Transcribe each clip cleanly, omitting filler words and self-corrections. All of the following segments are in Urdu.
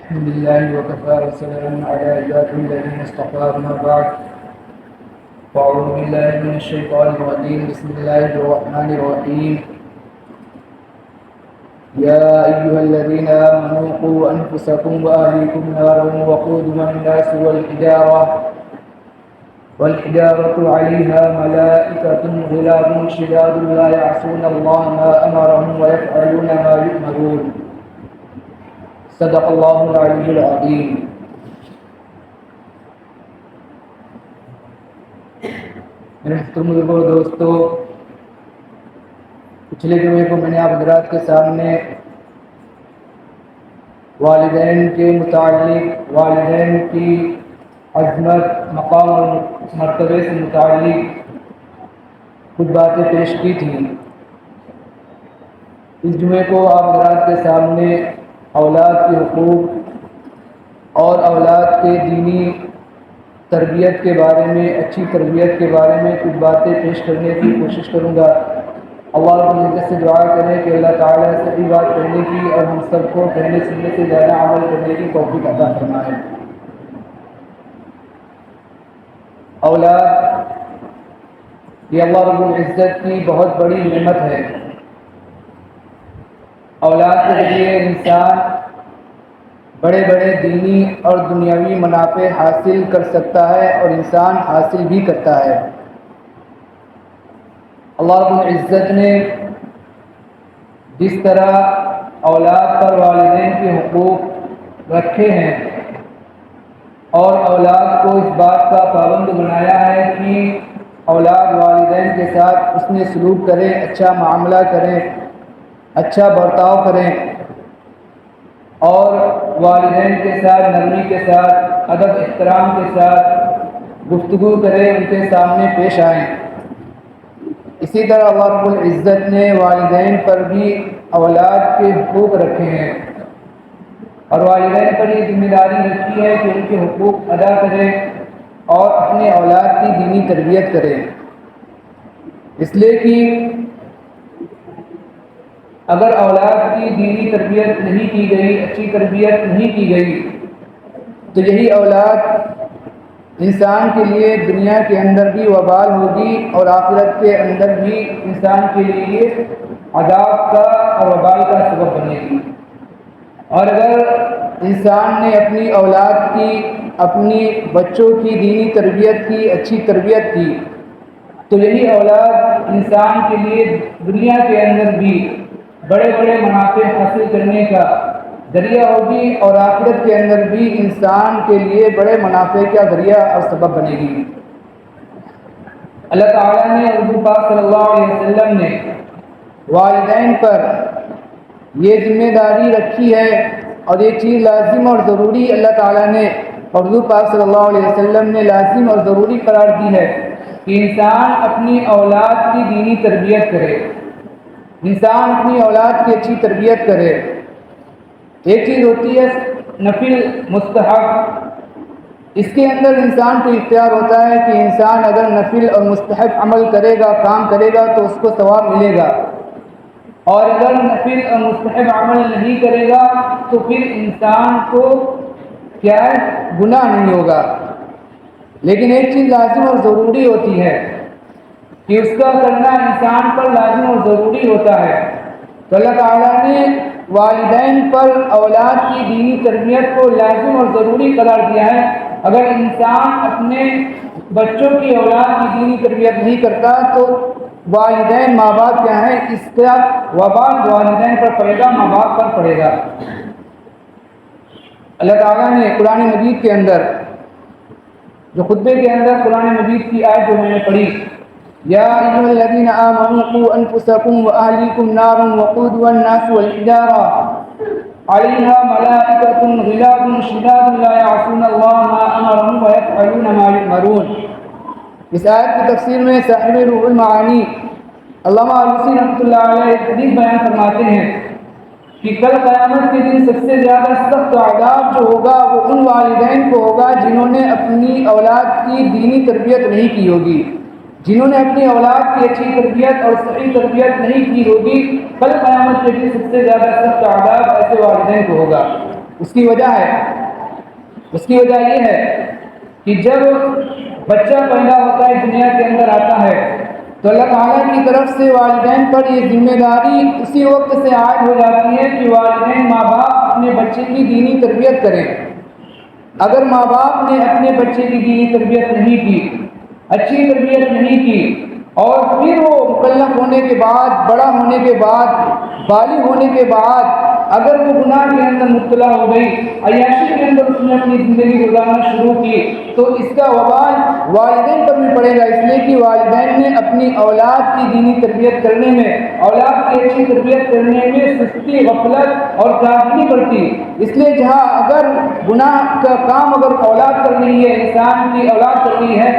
الحمد لله وكفى وسلام على عباده الذين اصطفى أما بعد فأعوذ بالله من الشيطان الرجيم بسم الله الرحمن الرحيم يا أيها الذين آمنوا قوا أنفسكم وأهليكم نارا وقودها الناس والحجارة عليها ملائكة غلاظ شداد لا يعصون الله ما أمرهم ويفعلون ما يؤمرون صدق اللہ العلی العظیم۔ میرے محترم بزرگوں اور دوستو، پچھلے جمعے کو میں نے آپ حضرات کے سامنے والدین کے متعلق، والدین کی عظمت، مقام اور مرتبے سے متعلق کچھ باتیں پیش کی تھیں۔ اس جمعے کو آپ حضرات کے سامنے اولاد کے حقوق اور اولاد کے دینی تربیت کے بارے میں، اچھی تربیت کے بارے میں کچھ باتیں پیش کرنے کی کوشش کروں گا۔ اللہ رب العزت سے دعا کریں کہ اللہ تعالیٰ صحیح بات کہنے کی اور ہم سب کو کہنے سننے سے زیادہ عمل کرنے کی توفیق عطا فرمائے۔ اولاد یہ اللہ رب العزت کی بہت بڑی نعمت ہے۔ اولاد کے ذریعے انسان بڑے بڑے دینی اور دنیاوی منافع حاصل کر سکتا ہے اور انسان حاصل بھی کرتا ہے۔ اللہ رب العزت نے جس طرح اولاد پر والدین کے حقوق رکھے ہیں اور اولاد کو اس بات کا پابند بنایا ہے کہ اولاد والدین کے ساتھ حسن سلوک کریں، اچھا معاملہ کریں، اچھا برتاؤ کریں اور والدین کے ساتھ نرمی کے ساتھ، ادب احترام کے ساتھ گفتگو کریں، ان کے سامنے پیش آئیں۔ اسی طرح اللہ رب العزت نے والدین پر بھی اولاد کے حقوق رکھے ہیں اور والدین پر یہ ذمہ داری رکھی ہے کہ ان کے حقوق ادا کریں اور اپنے اولاد کی دینی تربیت کریں، اس لیے کہ اگر اولاد کی دینی تربیت نہیں کی گئی، اچھی تربیت نہیں کی گئی، تو یہی اولاد انسان کے لیے دنیا کے اندر بھی وبال ہوگی اور آخرت کے اندر بھی انسان کے لیے عذاب کا اور وبال کا سبب بنے گی۔ اور اگر انسان نے اپنی اولاد کی، اپنی بچوں کی دینی تربیت کی، اچھی تربیت کی، تو یہی اولاد انسان کے لیے دنیا کے اندر بھی بڑے بڑے منافع حاصل کرنے کا ذریعہ ہوگی اور آخرت کے اندر بھی انسان کے لیے بڑے منافع کا ذریعہ اور سبب بنے گی۔ اللہ تعالیٰ نے حضور پاک صلی اللہ علیہ وسلم نے والدین پر یہ ذمہ داری رکھی ہے اور یہ چیز لازم اور ضروری اللہ تعالیٰ نے اور حضور پاک صلی اللہ علیہ وسلم نے لازم اور ضروری قرار دی ہے کہ انسان اپنی اولاد کی دینی تربیت کرے، انسان اپنی اولاد کی اچھی تربیت کرے۔ ایک چیز ہوتی ہے نفل مستحب، اس کے اندر انسان کو اختیار ہوتا ہے کہ انسان اگر نفل اور مستحب عمل کرے گا، کام کرے گا تو اس کو ثواب ملے گا، اور اگر نفل اور مستحب عمل نہیں کرے گا تو پھر انسان کو کیا ہے، گناہ نہیں ہوگا۔ لیکن ایک چیز لازم اور ضروری ہوتی ہے کہ اس کا کرنا انسان پر لازم اور ضروری ہوتا ہے، تو اللہ تعالیٰ نے والدین پر اولاد کی دینی تربیت کو لازم اور ضروری قرار دیا ہے۔ اگر انسان اپنے بچوں کی اولاد کی دینی تربیت نہیں کرتا تو والدین، ماں باپ کیا ہیں، اس کا وبال والدین پر پڑے گا، ماں باپ پر پڑے گا۔ اللہ تعالیٰ نے قرآن مجید کے اندر، جو خطبے کے اندر قرآن مجید کی آیت جو میں نے پڑھی، یا ایھا الذین آمنوا قوا انفسکم واہلیکم نارا وقودها الناس والحجارہ علیہا ملائکۃ غلاظ شداد لا یعصون اللہ ما امرهم ویفعلون ما یؤمرون۔ اس آیت کی تفسیر میں صاحب روح المعانی علامہ علوسی رحمۃ اللہ علیہ ایک حدیث بیان فرماتے ہیں کہ کل قیامت کے دن سب سے زیادہ سخت عذاب جو ہوگا وہ ان والدین کو ہوگا جنہوں نے اپنی اولاد کی دینی تربیت نہیں کی ہوگی، جنہوں نے اپنی اولاد کی اچھی تربیت اور صحیح تربیت نہیں کی ہوگی۔ کل قیامت کے دن سب سے زیادہ سخت عذاب ایسے والدین کو ہوگا۔ اس کی وجہ یہ ہے کہ جب بچہ پیدا ہوتا ہے دنیا کے اندر آتا ہے تو اللہ تعالیٰ کی طرف سے والدین پر یہ ذمہ داری اسی وقت سے عائد ہو جاتی ہے کہ والدین ماں باپ اپنے بچے کی دینی تربیت کریں۔ اگر ماں باپ نے اپنے بچے کی دینی تربیت نہیں کی، اچھی تربیت نہیں کی، اور پھر وہ مکلف ہونے کے بعد، بڑا ہونے کے بعد، بالغ ہونے کے بعد اگر وہ گناہ کے اندر مبتلا ہو گئی، عیاشی کے اندر اس نے اپنی زندگی گزارنا شروع کی، تو اس کا وبال والدین پر بھی پڑے گا، اس لیے کہ والدین نے اپنی اولاد کی دینی تربیت کرنے میں، اولاد کی اچھی تربیت کرنے میں سستی، غفلت اور کاہلی برتی۔ اس لیے جہاں اگر گناہ کا کام اگر اولاد کر رہی ہے، انسان کی اولاد کر رہی ہے،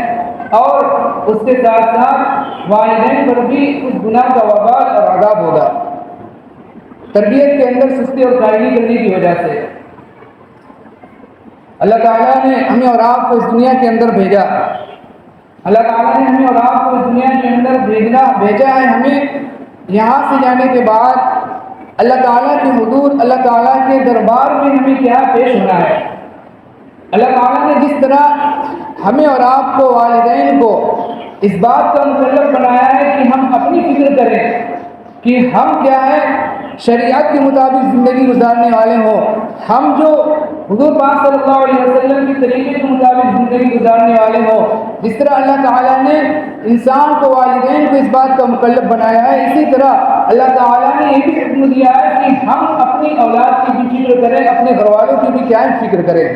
اور اس کے ساتھ ساتھ والدین پر بھی اس گناہ کا وبال اور عذاب ہوگا، تربیت کے اندر سستی اور کاہلی کرنے کی وجہ سے۔ اللہ تعالیٰ نے ہمیں اور آپ کو اس دنیا کے اندر بھیجا، اللہ تعالیٰ نے ہمیں اور آپ کو اس دنیا کے اندر بھیجا ہے۔ ہمیں یہاں سے جانے کے بعد اللہ تعالیٰ کے حضور، اللہ تعالیٰ کے دربار میں ہمیں کیا پیش ہونا ہے۔ اللہ تعالیٰ نے جس طرح ہمیں اور آپ کو، والدین کو، اس بات کا مکلف بنایا ہے کہ ہم اپنی فکر کریں کہ ہم کیا ہے، شریعت کے مطابق زندگی گزارنے والے ہوں، ہم جو حضور پاک صلی اللہ علیہ وسلم کے طریقے کے مطابق زندگی گزارنے والے ہوں۔ جس طرح اللہ تعالیٰ نے انسان کو، والدین کو اس بات کا مکلف بنایا ہے، اسی طرح اللہ تعالیٰ نے یہ بھی حکم دیا ہے کہ ہم اپنی اولاد کی بھی فکر کریں، اپنے گھر والوں کی بھی کیا فکر کریں۔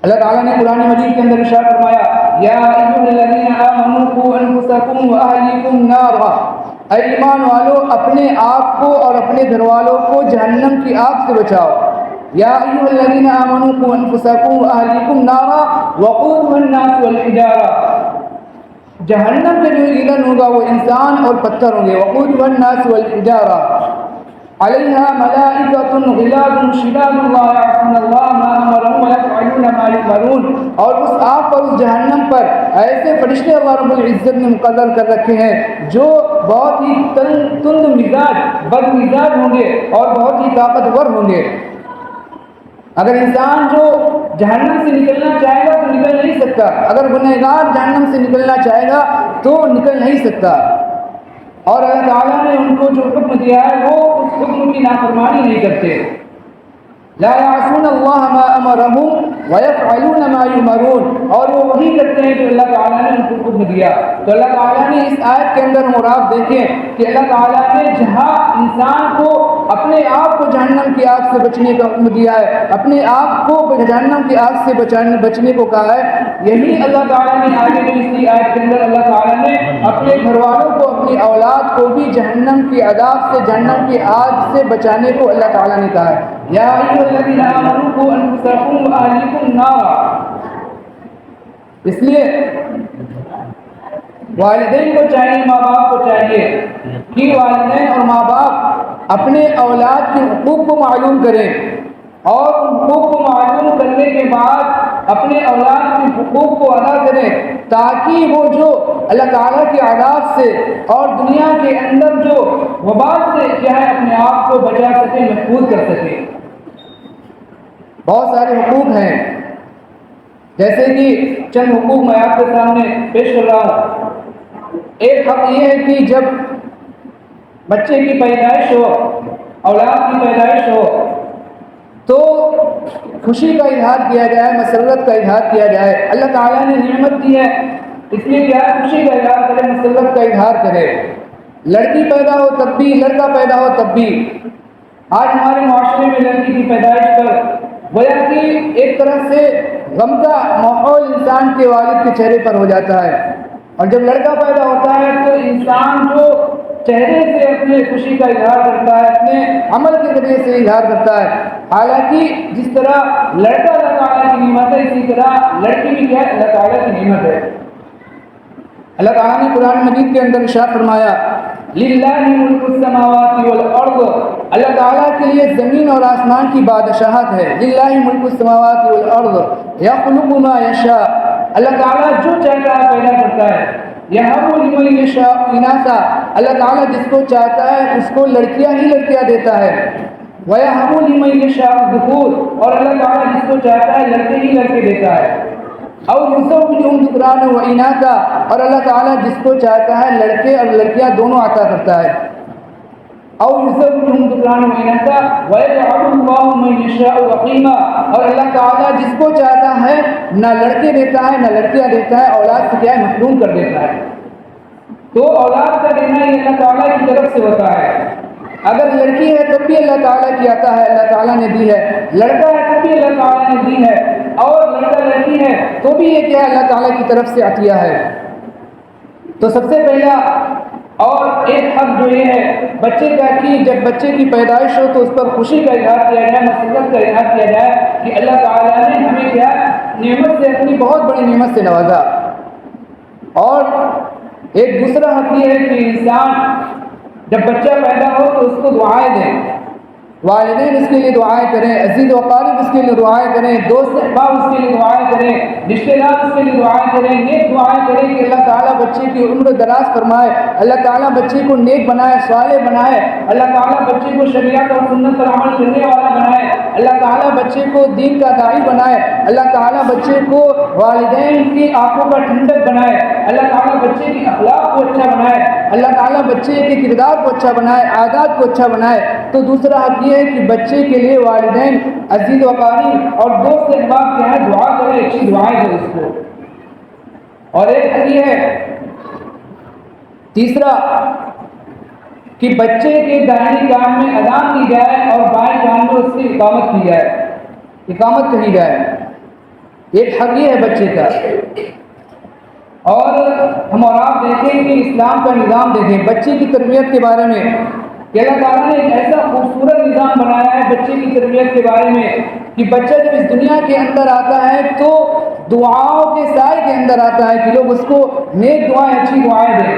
اللہ تعالیٰ نے قرآن مجید کے اندر ارشاد فرمایا، یا ایھا الذین آمنوا قوا انفسکم واہلیکم نارا، اے ایمان والو اپنے آپ کو اور اپنے گھر والوں کو جہنم کی آگ سے بچاؤ۔ یا ایھا الذین آمنوا قوا انفسکم واہلیکم نارا وقودها الناس والحجارہ، جہنم کا جو ایندھن ہوگا وہ انسان اور پتھر ہوں گے۔ وقودها الناس والحجارہ علیہا ملائکۃ غلاظ شداد لا یعصون اللہ ما امرهم ویفعلون ما یؤمرون، اور اس آگ پر، اس جہنم پر ایسے فرشتے اللہ رب العزت نے مقرر کر رکھے ہیں جو بہت ہی تند مزاج، بد مزاج ہوں گے اور بہت ہی طاقتور ہوں گے۔ اگر انسان جو جہنم سے نکلنا چاہے گا تو نکل نہیں سکتا، اگر گنہگار جہنم سے نکلنا چاہے گا تو نکل نہیں سکتا، اور اللہ تعالیٰ نے ان کو جو حکم دیا ہے وہ اس حکم کی نافرمانی نہیں کرتے۔ لا یعصون اللہ ما امرهم ویفعلون ما یؤمرون، اور وہ وہی کرتے ہیں جو اللہ تعالیٰ نے ان کو حکم دیا۔ تو اللہ تعالیٰ نے اس آیت کے اندر اور آپ دیکھیں کہ اللہ تعالیٰ نے جہاں انسان کو اپنے آپ کو جہنم کی آگ سے بچنے کا حکم دیا ہے، اپنے آپ کو جہنم کی آگ سے بچنے کو کہا ہے، یہی اللہ تعالیٰ نے آگے جو اسی آیت کے اندر اللہ تعالیٰ نے اپنے گھر والوں کو، اپنی اولاد کو بھی جہنم کی عذاب سے، جہنم کی آگ سے بچانے کو اللہ تعالیٰ نے کہا ہے۔ یا ایھا الذین آمنوا قوا انفسکم واہلیکم نارا، اس لیے والدین کو چاہیے، ماں باپ کو چاہیے کہ والدین اور ماں باپ اپنے اولاد کے حقوق کو معلوم کریں، اور ان حقوق کو معلوم کرنے کے بعد اپنے اولاد کے حقوق کو ادا کریں، تاکہ وہ جو اللہ تعالیٰ کے عذاب سے اور دنیا کے اندر جو وبال سے کیا ہے اپنے آپ کو بچا سکے، محفوظ کر سکے۔ بہت سارے حقوق ہیں، جیسے کہ چند حقوق میں آپ کے سامنے پیش کر رہا ہوں۔ ایک حق یہ ہے کہ جب بچے کی پیدائش ہو، اولاد کی پیدائش ہو، تو خوشی کا اظہار کیا جائے، مسرت کا اظہار کیا جائے۔ اللہ تعالیٰ نے نعمت دی ہے، اس لیے کیا خوشی کا اظہار کرے، مسرت کا اظہار کرے۔ لڑکی پیدا ہو تب بھی، لڑکا پیدا ہو تب بھی۔ آج ہمارے معاشرے میں لڑکی کی پیدائش پر گویا کہ ایک طرح سے غم کا ماحول انسان کے والد کے چہرے پر ہو جاتا ہے، اور جب لڑکا پیدا ہوتا ہے تو انسان جو چہرے سے اپنے خوشی کا اظہار کرتا ہے، اپنے عمل کے ذریعے سے اظہار کرتا ہے۔ حالانکہ جس طرح لڑکا اللہ تعالیٰ کی نعمت ہے، اسی طرح لڑکی بھی کیا ہے اللہ تعالیٰ کی نعمت ہے۔ اللہ تعالیٰ نے قرآن مجید کے اندر ارشاد فرمایا، للہ ملک السماوات والارض، اللہ تعالیٰ کے لیے زمین اور آسمان کی بادشاہت ہے۔ للہ ملک السماوات والارض یخلق ما یشاء، اللہ تعالیٰ جو چاہتا ہے پیدا کرتا ہے۔ یہب لمن یشاء اناثا، اللہ تعالیٰ جس کو چاہتا ہے اس کو لڑکیاں ہی لڑکیاں دیتا ہے۔ وَيَهَبُ لِمَن يَشَاءُ الذُّكُورَ، اور اللہ تعالیٰ جس کو چاہتا ہے لڑکے ہی لڑکے دیتا ہے. اور يُزَوِّجُهُمْ ذُكْرَانًا وَإِنَاثًا، اور اللہ تعالیٰ جس کو چاہتا ہے لڑکے اور لڑکیاں دونوں عطا کرتا ہے. اور يُزَوِّجُهُمْ ذُكْرَانًا وَإِنَاثًا وَيَجْعَلُ اللَّهُ مَن يَشَاءُ عَقِيمًا، اور اللہ تعالیٰ جس کو چاہتا ہے نہ لڑکے دیتا ہے نہ لڑکیاں دیتا ہے، اولاد سے کیا ہے محروم کر دیتا ہے. تو اولاد کا دینا یہ اللہ تعالیٰ کی طرف سے ہوتا ہے. اگر لڑکی ہے تب بھی اللہ تعالیٰ کی عطا ہے، اللہ تعالیٰ نے دی ہے. لڑکا ہے تب بھی اللہ تعالیٰ نے دی ہے. اور لڑکا لڑکی ہے تو بھی یہ کیا ہے اللہ تعالیٰ کی طرف سے عطیہ ہے. تو سب سے پہلا اور ایک حق جو یہ ہے بچے کا کہ جب بچے کی پیدائش ہو تو اس پر خوشی کا اظہار کیا جائے، مسرت کا اظہار کیا جائے کہ اللہ تعالیٰ نے ہمیں کیا نعمت سے، اپنی بہت بڑی نعمت سے نوازا. اور ایک دوسرا حق یہ ہے کہ انسان جب بچہ پیدا ہو تو اس کو دعائیں دیں، والدین اس کے لیے دعائیں کریں، عزیز و اقارب اس کے لیے دعائیں کریں، دوست احباب اس کے لیے دعائیں کریں، رشتے دار اس کے لیے دعائیں کریں، نیک دعائیں کریں کہ اللہ تعالیٰ بچے کی عمر دراز فرمائے، اللہ تعالیٰ بچے کو نیک بنائے، صالح بنائے، اللہ تعالیٰ بچے کو شریعت اور سنت پر عمل کرنے والا بنائے، اللہ تعالیٰ بچے کو دین کا داعی بنائے، اللہ تعالیٰ بچے کو والدین کی آنکھوں کا ٹھنڈک بنائے، اللہ تعالیٰ بچے کی اخلاق کو اچھا بنائے، اللہ تعالیٰ بچے کے کردار کو اچھا بنائے، عادات کو اچھا بنائے. تو دوسرا حق یہ ہے کہ بچے کے لیے والدین، عزیز و اقارب اور دوست احباب کے ہیں دعا کرے، اچھی دعائیں دیں اس کو. اور ایک حق یہ ہے تیسرا کہ بچے کے دائیں کان میں اذان کی جائے اور بائیں کان میں اس کی اقامت کی جائے، اقامت کہی جائے. ایک حق یہ ہے بچے کا. اور ہم اور آپ دیکھیں کہ اسلام کا نظام دیکھیں بچے کی تربیت کے بارے میں کہ اللہ تعالیٰ نے ایک ایسا خوبصورت نظام بنایا ہے بچے کی تربیت کے بارے میں کہ بچہ جب اس دنیا کے اندر آتا ہے تو دعاؤں کے سائے کے اندر آتا ہے کہ لوگ اس کو نیک دعائیں، اچھی دعائیں دیں.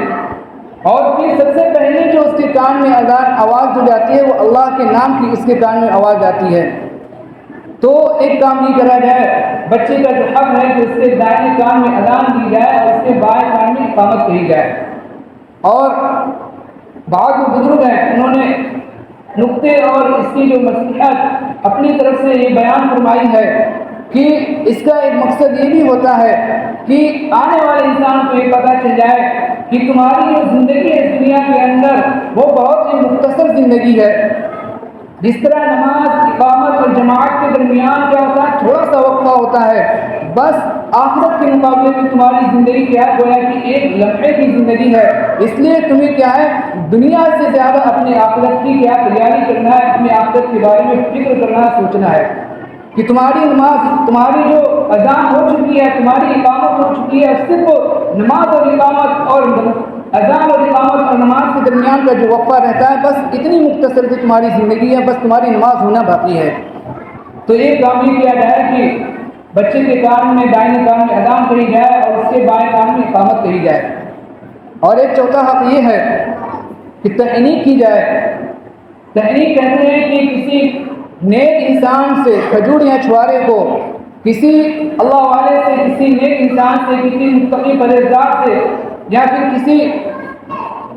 اور پھر سب سے پہلے جو اس کے کان میں اذان آواز جو جاتی ہے وہ اللہ کے نام کی اس کے کان میں آواز جاتی ہے. تو ایک کام یہ کرا جائے، بچے کا جو حق ہے کہ اس کے دائیں کان میں اذان دی جائے اور اس کے بائیں کان میں اقامت کہی جائے. اور بعض جو بزرگ ہیں انہوں نے نقطے اور اس کی جو نصیحت اپنی طرف سے یہ بیان فرمائی ہے کہ اس کا ایک مقصد یہ بھی ہوتا ہے کہ آنے والے انسان کو یہ پتہ چل جائے کہ تمہاری جو زندگی ہے اس دنیا کے اندر وہ بہت ہی مختصر زندگی ہے. جس طرح نماز، اقامت اور جماعت کے درمیان کیا ہوتا ہے تھوڑا سا وقفہ ہوتا ہے، بس آخرت کے مقابلے میں تمہاری زندگی کیا ہے گویا کہ ایک لمحے کی زندگی ہے. اس لیے تمہیں کیا ہے دنیا سے زیادہ اپنے آخرت کی کیا تیاری کرنا ہے، اپنے آخرت کے بارے میں فکر کرنا ہے، سوچنا ہے کہ تمہاری نماز، تمہاری جو اذان ہو چکی ہے، تمہاری اقامت ہو چکی ہے، صرف نماز اور اقامت اور اذان اور اقامت اور نماز کے درمیان کا جو وقفہ رہتا ہے بس اتنی مختصر سے تمہاری زندگی ہے، بس تمہاری نماز ہونا باقی ہے. تو ایک کام یہ کیا جائے کہ بچے کے کان میں دائیں کان میں اذان کہی جائے اور اس کے بائیں کان میں اقامت کہی جائے. اور ایک چوتھا حق یہ ہے کہ تحنیک کی جائے. تحنیک کہتے ہیں کہ کسی نیک انسان سے، کھجور یا چھوارے کو، کسی اللہ والے سے، کسی نیک انسان سے، کسی متقی پرہیزگار سے یا پھر کسی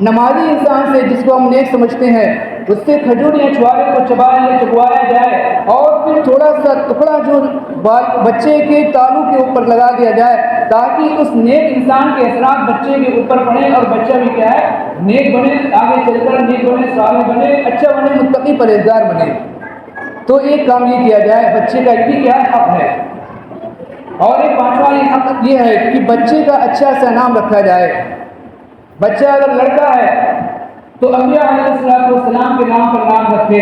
نمازی انسان سے جس کو ہم نیک سمجھتے ہیں اس سے کھجور یا چھوارے کو چبوایا جائے اور پھر تھوڑا سا ٹکڑا جو بچے کے تالو کے اوپر لگا دیا جائے تاکہ اس نیک انسان کے اثرات بچے کے اوپر پڑیں اور بچہ بھی کیا ہے نیک بنے، آگے چل کر نیک بنے، صالح بنے، اچھا بنے، متقی پرہیزگار بنے. تو ایک کام یہ کیا جائے، بچے کا یہ کیا حق ہے. اور ایک پانچواں یہ حق یہ ہے کہ بچے کا اچھا سا نام رکھا جائے. بچہ اگر لڑکا ہے تو انبیاء علیہ السلام کے نام پر نام رکھے،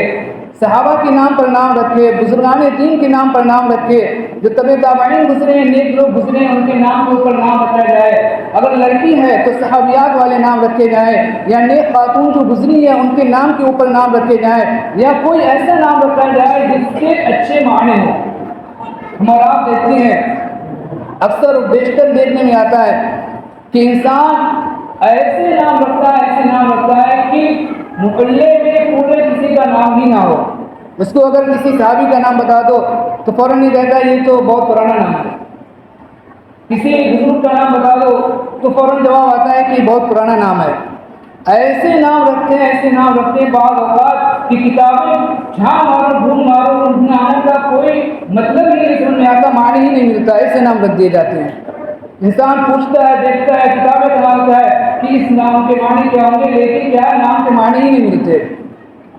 صحابہ کے نام پر نام رکھے، بزرگان دین کے نام پر نام رکھے، جو تبع تابعین گزرے ہیں، نیک لوگ گزرے ہیں، ان کے نام کے اوپر نام رکھا جائے. اگر لڑکی ہے تو صحابیات والے نام رکھے جائیں، یا نیک خاتون جو گزری ہے ان کے نام کے اوپر نام رکھے جائیں، یا کوئی ایسا نام رکھا جائے جس کے اچھے معنی ہوں. ہمارا آپ دیکھتے ہیں اکثر و بیشتر دیکھنے میں آتا ہے کہ انسان ایسے نام رکھتا ہے کہ محلے میں پورے کسی کا نام ہی نہ ہو. اس کو اگر کسی صحابی کا نام بتا دو تو فوراً نہیں کہتا یہ تو بہت پرانا نام ہے. کسی بزرگ کا نام بتا دو تو فوراً جواب آتا ہے کہ یہ بہت پرانا نام ہے. ایسے نام رکھتے ہیں بعض اوقات کی کتابیں جہاں مارو ڈھونڈ مارو ان ناموں کا کوئی مطلب ہی نہیں سمجھ میں آتا، معنی ہی نہیں ملتا، ایسے نام رکھ دیے جاتے ہیں۔ انسان پوچھتا ہے، دیکھتا ہے، کتابیں تلاشتا ہے کہ اس نام کے معنی کیا ہوں گے، لیکن کیا نام کے معنی ہی نہیں ملتے،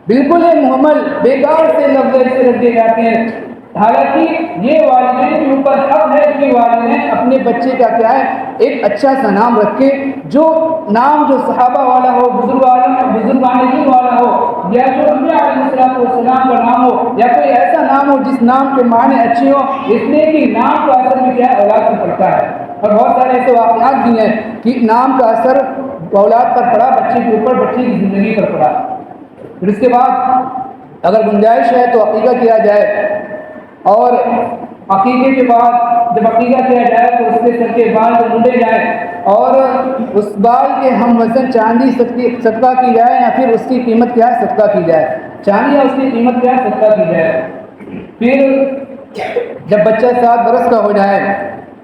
بالکل محمل بیکار سے لفظ ایسے رکھ دیے جاتے ہیں۔ حالانکہ یہ والدین کے اوپر حق ہے کہ والدین اپنے بچے کا کیا ہے ایک اچھا سا نام رکھے، جو نام جو صحابہ والا ہو، بزرگان دین والا ہو، یا جو انبیاء علیہ السلام کا نام ہو، یا کوئی ایسا نام ہو جس نام کے معنی اچھے ہو، اس لیے کہ نام کا اثر بھی کیا ہے اولاد پر پڑتا ہے۔ اور بہت سارے ایسے واقعات بھی ہیں کہ نام کا اثر اولاد پر پڑا، بچے کے اوپر، بچے کی زندگی پر پڑا۔ پھر اس کے بعد اگر گنجائش ہے تو عقیقہ کیا جائے، اور عقیقے کے بعد جب عقیقہ کیا جائے تو اس کے سر کے بال کو مونڈے جائیں، اور اس بال کے ہم وزن چاندی صدقہ کی جائے، یا پھر اس کی قیمت کیا ہے صدقہ کی جائے، چاندی یا اس کی قیمت کیا ہے صدقہ کی جائے۔ پھر جب بچہ 7 برس کا ہو جائے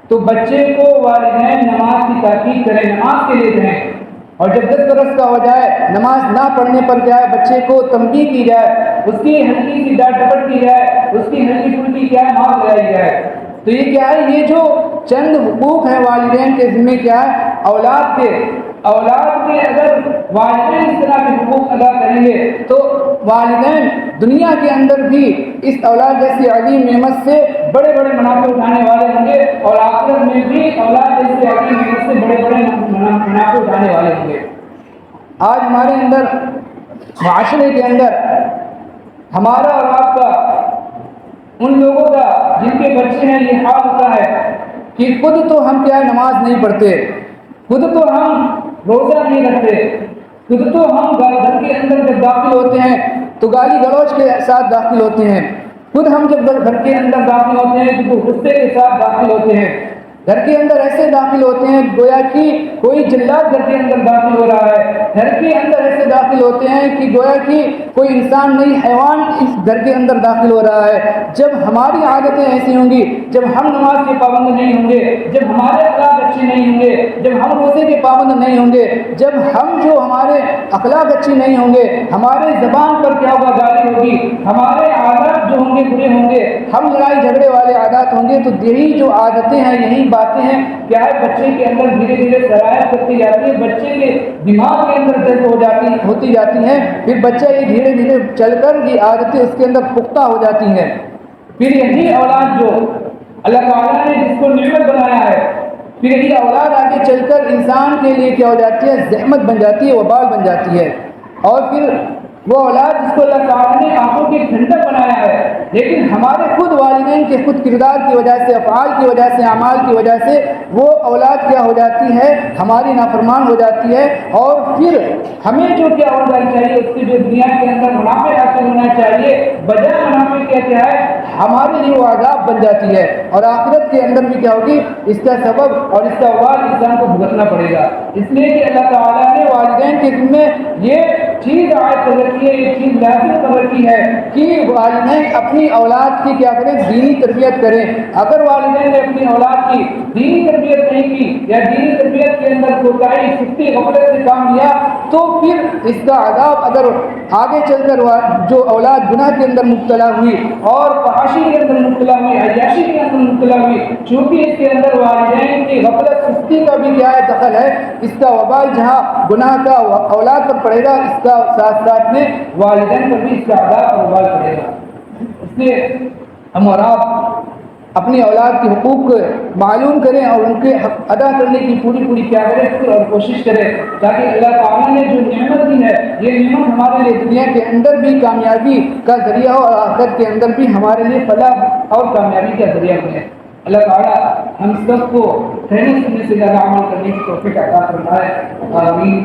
تو بچے کو والدین نماز کی تاکید کریں، نماز کے لیے کہیں، اور جب 10 برس کا ہو جائے نماز نہ پڑھنے پر کیا ہے بچے کو تنبیہ کی جائے، اس کی ہلکی سی ڈانٹ ڈپٹ کی جائے، اس کی ہلکی پھلکی کیا ہے مار لگائی جائے۔ تو یہ کیا ہے، یہ جو چند حقوق ہیں والدین کے ذمہ کیا ہے اولاد کے اگر والدین اس طرح کے حقوق ادا کریں گے تو والدین دنیا کے اندر بھی اس اولاد جیسی عظیم نعمت سے بڑے بڑے منافع اٹھانے والے ہوں گے، اور آخرت میں بھی اولاد جیسی عظیم نعمت سے بڑے بڑے منافع اٹھانے والے ہوں گے۔ آج ہمارے اندر معاشرے کے اندر ہمارا اور آپ کا، ان لوگوں کا جن کے بچے ہیں، یہ حال ہوتا ہے کہ خود تو ہم کیا نماز نہیں پڑھتے، خود تو ہم روزہ نہیں رکھتے، خود تو ہم گھر کے اندر جب داخل ہوتے ہیں تو گالی گلوچ کے ساتھ داخل ہوتے ہیں، خود ہم جب گھر کے اندر داخل ہوتے ہیں تو غصے کے ساتھ داخل ہوتے ہیں، گھر کے اندر ایسے داخل ہوتے ہیں گویا کہ کوئی جلاد گھر کے اندر داخل ہو رہا ہے، گھر کے اندر ایسے داخل ہوتے ہیں کہ گویا کہ کوئی انسان نہیں حیوان اس گھر کے اندر داخل ہو رہا ہے۔ جب ہماری عادتیں ایسی ہوں گی، جب ہم نماز کے پابند نہیں ہوں گے، جب ہمارے اخلاق اچھے نہیں ہوں گے، جب ہم روزے کے پابند نہیں ہوں گے، جب ہم جو ہمارے اخلاق اچھے نہیں ہوں گے، ہمارے زبان پر کیا ہوگا گالی ہوگی، ہمارے عادات جو ہوں گے برے ہوں گے، ہم لڑائی جھگڑے والے عادات ہوں گے، تو یہی جو عادتیں ہیں، یہی باتیں ہیں کیا ہے بچے کے اندر دھیرے دھیرے سرایت کرتی جاتی ہے، بچے کے دماغ کے اندر درد ہوتی جاتی ہیں، پھر بچہ یہ دھیرے دھیرے چل کر یہ عادتیں اس کے اندر پختہ ہو جاتی ہیں۔ پھر یہی اولاد جو اللہ تعالیٰ نے جس کو نعمت بنایا ہے، پھر یہی اولاد آگے چل کر انسان کے لیے کیا ہو جاتی ہے زحمت بن جاتی ہے، وبال بن جاتی ہے، اور پھر وہ اولاد جس کو اللہ تعالیٰ نے آنکھوں کی ٹھنڈک بنایا ہے، لیکن ہمارے خود والدین کے خود کردار کی وجہ سے، افعال کی وجہ سے، اعمال کی وجہ سے وہ اولاد کیا ہو جاتی ہے ہماری نافرمان ہو جاتی ہے، اور پھر ہمیں جو کیا ہونا چاہیے اس کی جو دنیا کے اندر منافع حاصل ہونا چاہیے، بجائے منافع کیا ہے ہمارے لیے وہ عذاب بن جاتی ہے، اور آخرت کے اندر بھی کیا ہوگی اس کا سبب اور اس کا وبال انسان کو بھگتنا پڑے گا۔ اس لیے کہ اللہ تعالیٰ نے والدین کے ذمہ یہ چیز عائد کر رکھی ہے، یہ چیز لازم کر رکھی ہے کہ والدین اپنی اولاد کی کیا کریں دینی تربیت کریں۔ اگر والدین نے اپنی اولاد کی دینی تربیت نہیں کی، یا دینی تربیت کے اندر کوتاہی، سستی، غفلت سے کام لیا، تو پھر اس کا عذاب اگر آگے چل کر جو اولاد گناہ کے اندر مبتلا ہوئی اور فحاشی کے اندر مبتلا ہوئی، عیاشی کے اندر مبتلا ہوئی، چونکہ اس کے اندر والدین کی غفلت سستی کا بھی کیا ہے دخل ہے، اس کا وبال جہاں گناہ کا اولاد پر پڑے گا، اس کا ساتھ ساتھ میں والدین پر بھی اس کا عذاب اور وبال پڑے گا۔ اس لیے ہم اور آپ اپنی اولاد کے حقوق معلوم کریں اور ان کے حق ادا کرنے کی پوری کیا کریں فکر اور کوشش کریں، تاکہ اللہ تعالیٰ نے جو نعمت دی ہے یہ نعمت ہمارے لیے دنیا کے اندر بھی کامیابی کا ذریعہ ہو، اور آخرت کے اندر بھی ہمارے لیے فلاح اور کامیابی کا ذریعہ بنے۔ اللہ تعالیٰ ہم سب کو کہنے سننے سے زیادہ عمل کرنے کی توفیق عطا فرمائے۔ آمین۔